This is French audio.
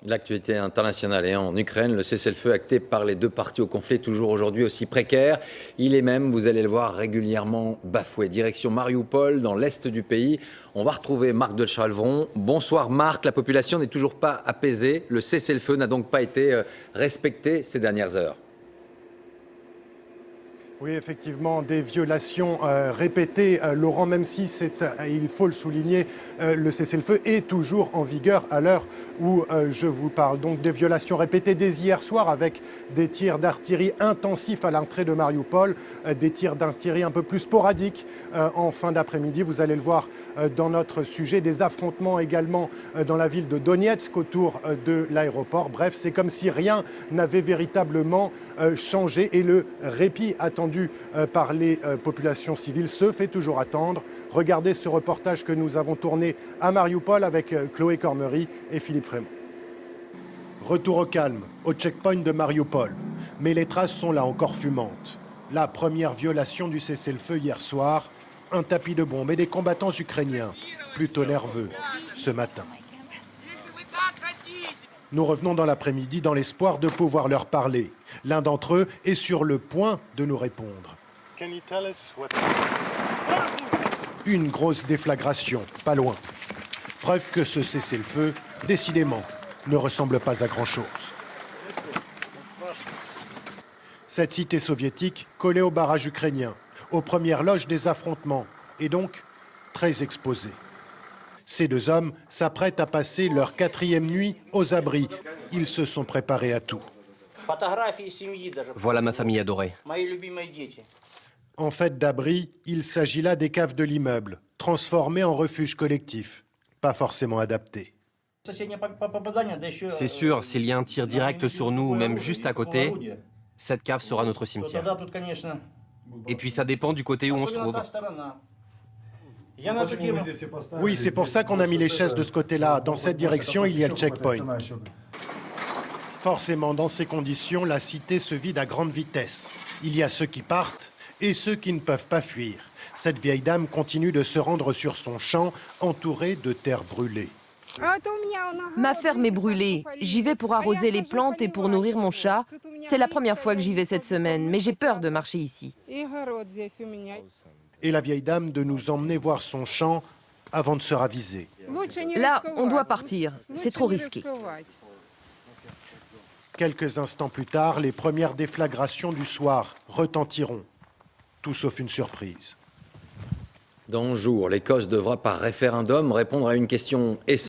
L'actualité internationale et en Ukraine, le cessez-le-feu acté par les deux parties au conflit est toujours aujourd'hui aussi précaire. Il est même, vous allez le voir, régulièrement bafoué. Direction Mariupol, dans l'est du pays. On va retrouver Marc de Chalvron. Bonsoir Marc, la population n'est toujours pas apaisée. Le cessez-le-feu n'a donc pas été respecté ces dernières heures. Oui, effectivement, des violations répétées. Laurent, même si il faut le souligner, le cessez-le-feu est toujours en vigueur à l'heure où je vous parle. Donc des violations répétées dès hier soir avec des tirs d'artillerie intensifs à l'entrée de Mariupol, des tirs d'artillerie un peu plus sporadiques en fin d'après-midi. Vous allez le voir dans notre sujet, des affrontements également dans la ville de Donetsk autour de l'aéroport. Bref, c'est comme si rien n'avait véritablement changé et le répit attendu par les populations civiles se fait toujours attendre. Regardez ce reportage que nous avons tourné à Mariupol avec Chloé Cormery et Philippe Frémont. Retour au calme, au checkpoint de Mariupol. Mais les traces sont là encore fumantes. La première violation du cessez-le-feu hier soir, un tapis de bombes et des combattants ukrainiens, plutôt nerveux, ce matin. Nous revenons dans l'après-midi dans l'espoir de pouvoir leur parler. L'un d'entre eux est sur le point de nous répondre. Une grosse déflagration, pas loin. Preuve que ce cessez-le-feu, décidément, ne ressemble pas à grand-chose. Cette cité soviétique collée au barrage ukrainien, aux premières loges des affrontements, et donc très exposée. Ces deux hommes s'apprêtent à passer leur 4e nuit aux abris. Ils se sont préparés à tout. Voilà ma famille adorée. En fait d'abri, il s'agit là des caves de l'immeuble, transformées en refuge collectif, pas forcément adaptés. C'est sûr, s'il y a un tir direct sur nous ou même juste à côté, cette cave sera notre cimetière. Et puis ça dépend du côté où on se trouve. Oui, c'est pour ça qu'on a mis les chaises de ce côté-là. Dans cette direction, il y a le checkpoint. Forcément, dans ces conditions, la cité se vide à grande vitesse. Il y a ceux qui partent et ceux qui ne peuvent pas fuir. Cette vieille dame continue de se rendre sur son champ, entourée de terre brûlée. Ma ferme est brûlée. J'y vais pour arroser les plantes et pour nourrir mon chat. C'est la première fois que j'y vais cette semaine, mais j'ai peur de marcher ici. Et la vieille dame de nous emmener voir son champ avant de se raviser. Là, on doit partir. C'est trop risqué. Quelques instants plus tard, les premières déflagrations du soir retentiront. Tout sauf une surprise. Dans le jour, l'Écosse devra par référendum répondre à une question essentielle.